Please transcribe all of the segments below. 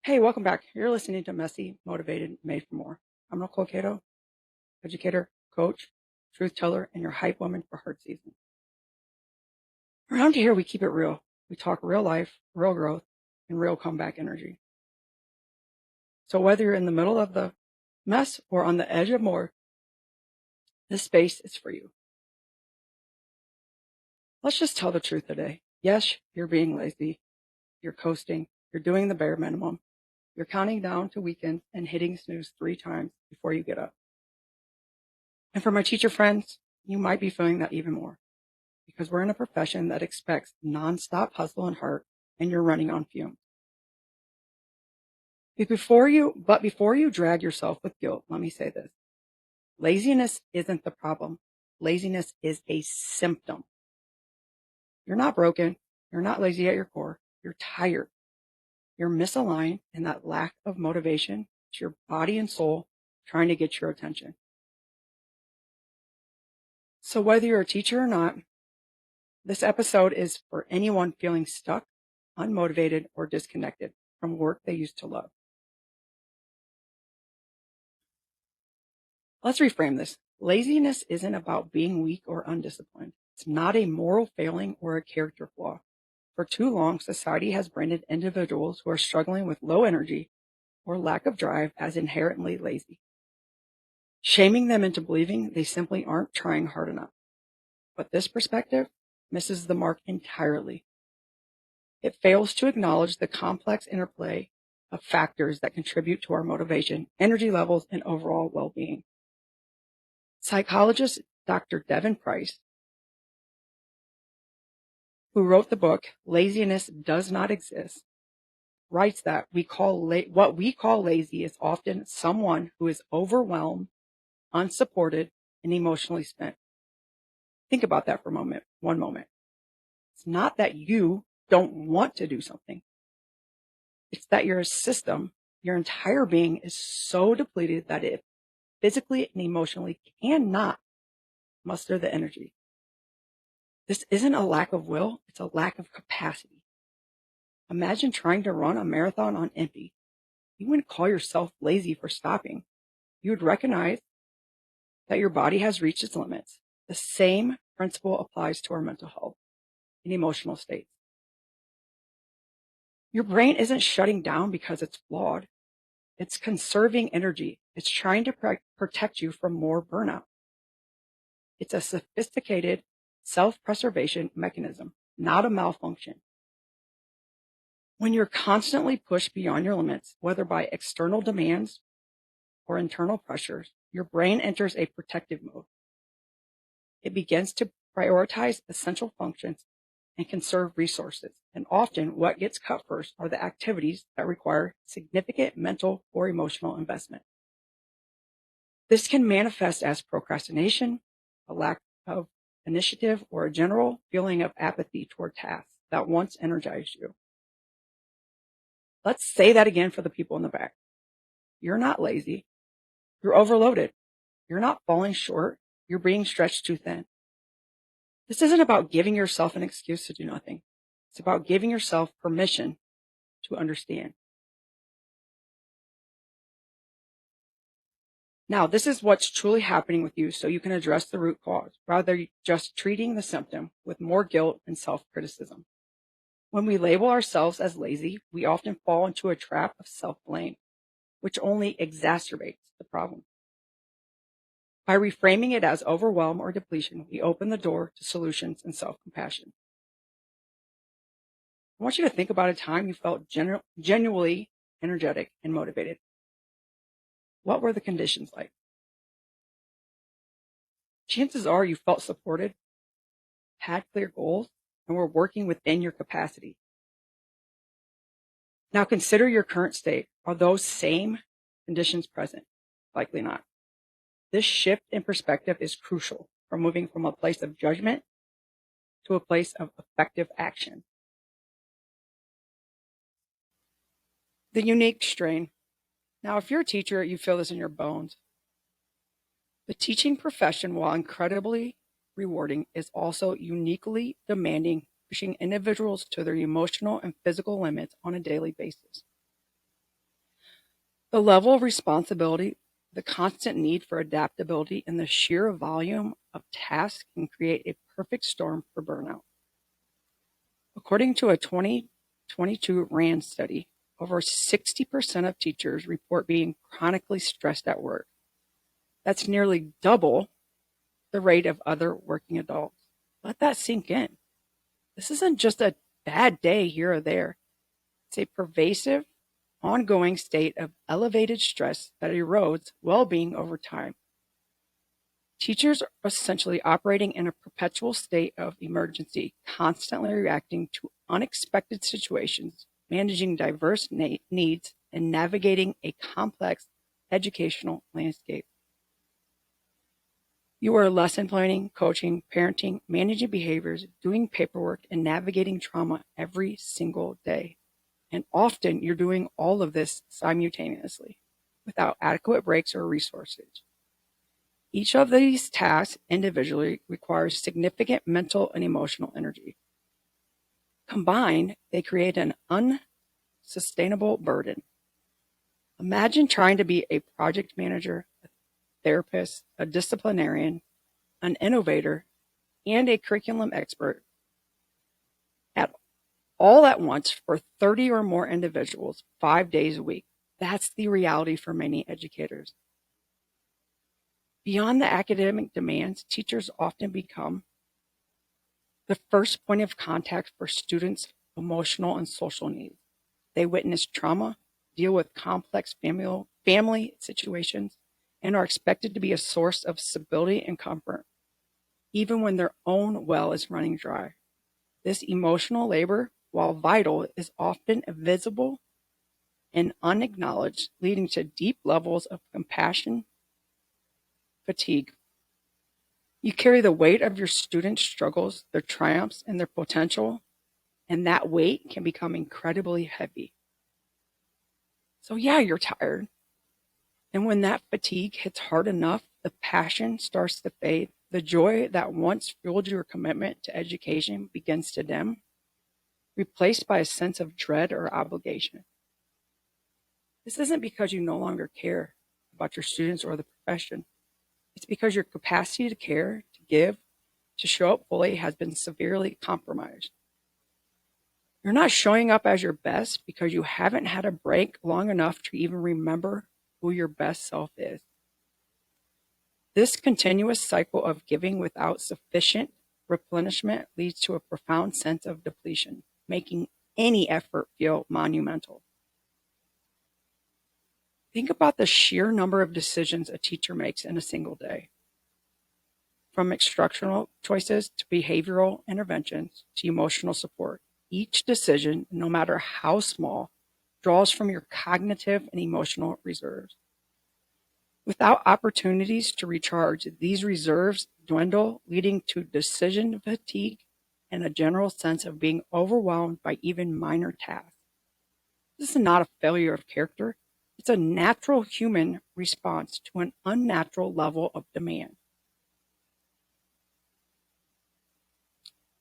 Hey, welcome back. You're listening to Messy, Motivated, Made for More. I'm Nicole Cato, educator, coach, truth teller, and your hype woman for hard season. Around here, we keep it real. We talk real life, real growth, and real comeback energy. So whether you're in the middle of the mess or on the edge of more, this space is for you. Let's just tell the truth today. Yes, you're being lazy. You're coasting. You're doing the bare minimum. You're counting down to weekends and hitting snooze 3 times before you get up. And for my teacher friends, you might be feeling that even more because we're in a profession that expects nonstop hustle and heart, and you're running on fumes. But before you drag yourself with guilt, let me say this. Laziness isn't the problem. Laziness is a symptom. You're not broken. You're not lazy at your core. You're tired. You're misaligned, and that lack of motivation is your body and soul trying to get your attention. So whether you're a teacher or not, this episode is for anyone feeling stuck, unmotivated, or disconnected from work they used to love. Let's reframe this. Laziness isn't about being weak or undisciplined. It's not a moral failing or a character flaw. For too long, society has branded individuals who are struggling with low energy or lack of drive as inherently lazy, shaming them into believing they simply aren't trying hard enough. But this perspective misses the mark entirely. It fails to acknowledge the complex interplay of factors that contribute to our motivation, energy levels, and overall well-being. Psychologist Dr. Devin Price, who wrote the book Laziness Does Not Exist, writes that what we call lazy is often someone who is overwhelmed, unsupported, and emotionally spent. Think about that for one moment. It's not that you don't want to do something. It's that your system, your entire being is so depleted that it physically and emotionally cannot muster the energy. This isn't a lack of will, it's a lack of capacity. Imagine trying to run a marathon on empty. You wouldn't call yourself lazy for stopping. You would recognize that your body has reached its limits. The same principle applies to our mental health and emotional states. Your brain isn't shutting down because it's flawed. It's conserving energy. It's trying to protect you from more burnout. It's a sophisticated self-preservation mechanism, not a malfunction. When you're constantly pushed beyond your limits, whether by external demands or internal pressures, your brain enters a protective mode. It begins to prioritize essential functions and conserve resources. And often what gets cut first are the activities that require significant mental or emotional investment. This can manifest as procrastination, a lack of initiative, or a general feeling of apathy toward tasks that once energized you. Let's say that again for the people in the back. You're not lazy. You're overloaded. You're not falling short. You're being stretched too thin. This isn't about giving yourself an excuse to do nothing. It's about giving yourself permission to understand. Now, this is what's truly happening with you so you can address the root cause, rather than just treating the symptom with more guilt and self-criticism. When we label ourselves as lazy, we often fall into a trap of self-blame, which only exacerbates the problem. By reframing it as overwhelm or depletion, we open the door to solutions and self-compassion. I want you to think about a time you felt genuinely energetic and motivated. What were the conditions like? Chances are you felt supported, had clear goals, and were working within your capacity. Now consider your current state. Are those same conditions present? Likely not. This shift in perspective is crucial for moving from a place of judgment to a place of effective action. The unique strain. Now, if you're a teacher, you feel this in your bones. The teaching profession, while incredibly rewarding, is also uniquely demanding, pushing individuals to their emotional and physical limits on a daily basis. The level of responsibility, the constant need for adaptability, and the sheer volume of tasks can create a perfect storm for burnout. According to a 2022 RAND study, over 60% of teachers report being chronically stressed at work. That's nearly double the rate of other working adults. Let that sink in. This isn't just a bad day here or there. It's a pervasive, ongoing state of elevated stress that erodes well-being over time. Teachers are essentially operating in a perpetual state of emergency, constantly reacting to unexpected situations, managing diverse needs, and navigating a complex educational landscape. You are lesson planning, coaching, parenting, managing behaviors, doing paperwork, and navigating trauma every single day. And often you're doing all of this simultaneously without adequate breaks or resources. Each of these tasks individually requires significant mental and emotional energy. Combined, they create an unsustainable burden. Imagine trying to be a project manager, a therapist, a disciplinarian, an innovator, and a curriculum expert all at once for 30 or more individuals 5 days a week. That's the reality for many educators. Beyond the academic demands, teachers often become the first point of contact for students' emotional and social needs. They witness trauma, deal with complex family situations, and are expected to be a source of stability and comfort, even when their own well is running dry. This emotional labor, while vital, is often invisible and unacknowledged, leading to deep levels of compassion fatigue. You carry the weight of your students' struggles, their triumphs, and their potential, and that weight can become incredibly heavy. So yeah, you're tired. And when that fatigue hits hard enough, the passion starts to fade. The joy that once fueled your commitment to education begins to dim, replaced by a sense of dread or obligation. This isn't because you no longer care about your students or the profession. It's because your capacity to care, to give, to show up fully has been severely compromised. You're not showing up as your best because you haven't had a break long enough to even remember who your best self is. This continuous cycle of giving without sufficient replenishment leads to a profound sense of depletion, making any effort feel monumental. Think about the sheer number of decisions a teacher makes in a single day. From instructional choices to behavioral interventions to emotional support, each decision, no matter how small, draws from your cognitive and emotional reserves. Without opportunities to recharge, these reserves dwindle, leading to decision fatigue and a general sense of being overwhelmed by even minor tasks. This is not a failure of character. It's a natural human response to an unnatural level of demand.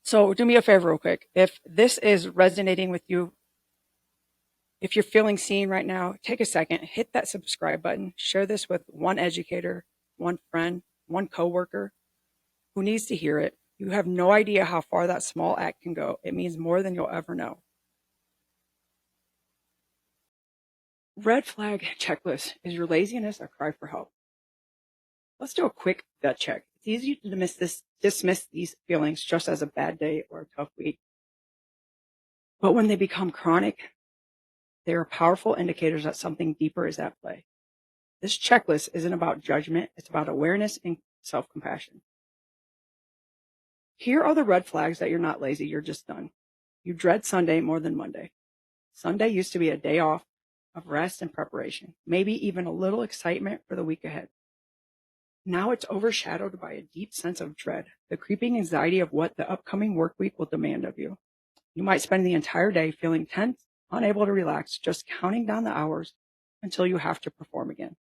So do me a favor real quick. If this is resonating with you, if you're feeling seen right now, take a second, hit that subscribe button, share this with one educator, one friend, one coworker who needs to hear it. You have no idea how far that small act can go. It means more than you'll ever know. Red flag checklist. Is your laziness a cry for help? Let's do a quick gut check. It's easy to dismiss these feelings just as a bad day or a tough week. But when they become chronic, they are powerful indicators that something deeper is at play. This checklist isn't about judgment. It's about awareness and self-compassion. Here are the red flags that you're not lazy. You're just done. You dread Sunday more than Monday. Sunday used to be a day off of rest and preparation, maybe even a little excitement for the week ahead. Now it's overshadowed by a deep sense of dread, the creeping anxiety of what the upcoming work week will demand of you. You might spend the entire day feeling tense, unable to relax, just counting down the hours until you have to perform again.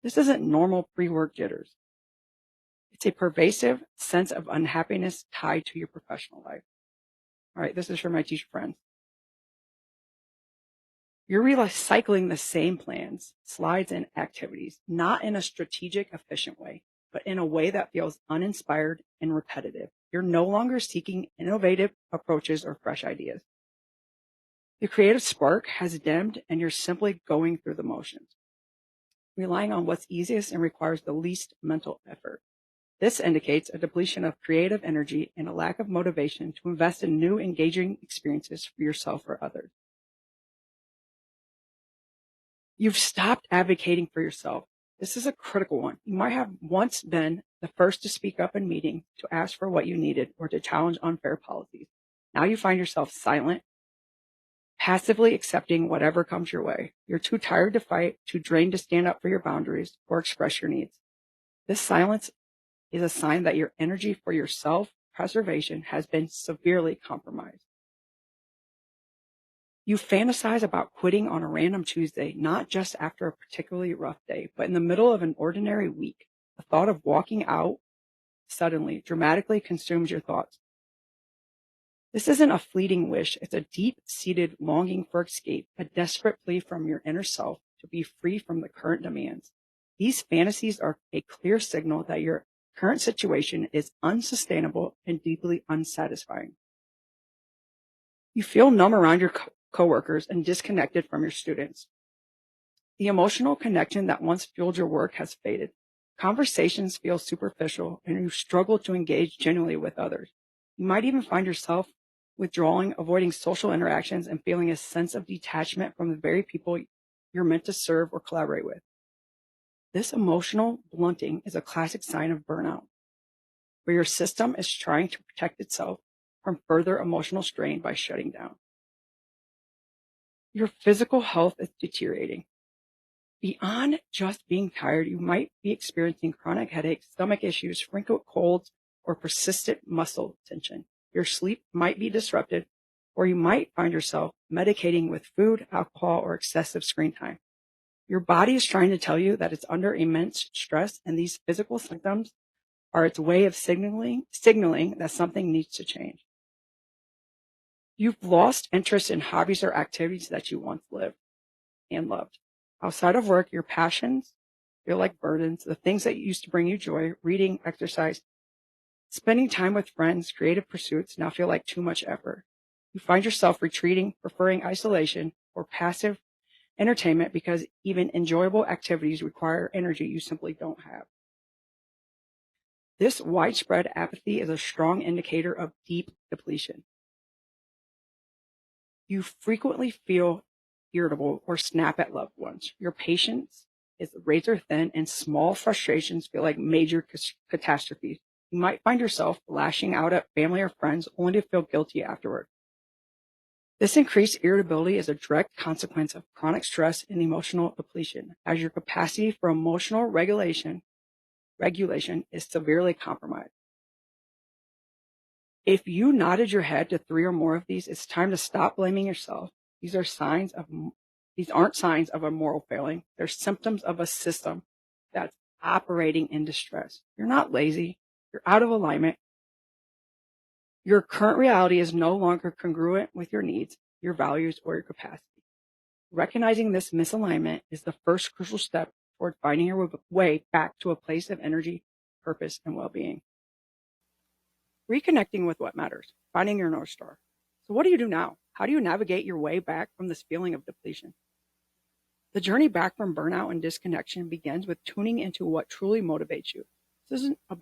This isn't normal pre-work jitters. It's a pervasive sense of unhappiness tied to your professional life. All right, this is for my teacher friends. You're recycling the same plans, slides, and activities, not in a strategic, efficient way, but in a way that feels uninspired and repetitive. You're no longer seeking innovative approaches or fresh ideas. The creative spark has dimmed and you're simply going through the motions, relying on what's easiest and requires the least mental effort. This indicates a depletion of creative energy and a lack of motivation to invest in new engaging experiences for yourself or others. You've stopped advocating for yourself. This is a critical one. You might have once been the first to speak up in meetings, to ask for what you needed, or to challenge unfair policies. Now you find yourself silent, passively accepting whatever comes your way. You're too tired to fight, too drained to stand up for your boundaries or express your needs. This silence is a sign that your energy for your self-preservation has been severely compromised. You fantasize about quitting on a random Tuesday, not just after a particularly rough day, but in the middle of an ordinary week. The thought of walking out suddenly dramatically consumes your thoughts. This isn't a fleeting wish. It's a deep-seated longing for escape, a desperate plea from your inner self to be free from the current demands. These fantasies are a clear signal that your current situation is unsustainable and deeply unsatisfying. You feel numb around your coworkers and disconnected from your students. The emotional connection that once fueled your work has faded. Conversations feel superficial and you struggle to engage genuinely with others. You might even find yourself withdrawing, avoiding social interactions, and feeling a sense of detachment from the very people you're meant to serve or collaborate with. This emotional blunting is a classic sign of burnout, where your system is trying to protect itself from further emotional strain by shutting down. Your physical health is deteriorating. Beyond just being tired, you might be experiencing chronic headaches, stomach issues, frequent colds, or persistent muscle tension. Your sleep might be disrupted, or you might find yourself medicating with food, alcohol, or excessive screen time. Your body is trying to tell you that it's under immense stress, and these physical symptoms are its way of signaling that something needs to change. You've lost interest in hobbies or activities that you once lived and loved. Outside of work, your passions feel like burdens. The things that used to bring you joy, reading, exercise, spending time with friends, creative pursuits, now feel like too much effort. You find yourself retreating, preferring isolation or passive entertainment because even enjoyable activities require energy you simply don't have. This widespread apathy is a strong indicator of deep depletion. You frequently feel irritable or snap at loved ones. Your patience is razor thin and small frustrations feel like major catastrophes. You might find yourself lashing out at family or friends only to feel guilty afterward. This increased irritability is a direct consequence of chronic stress and emotional depletion, as your capacity for emotional regulation is severely compromised. If you nodded your head to 3 or more of these, it's time to stop blaming yourself. These aren't signs of a moral failing. They're symptoms of a system that's operating in distress. You're not lazy. You're out of alignment. Your current reality is no longer congruent with your needs, your values, or your capacity. Recognizing this misalignment is the first crucial step toward finding your way back to a place of energy, purpose, and well-being. Reconnecting with what matters, finding your North Star. So what do you do now? How do you navigate your way back from this feeling of depletion? The journey back from burnout and disconnection begins with tuning into what truly motivates you. This isn't about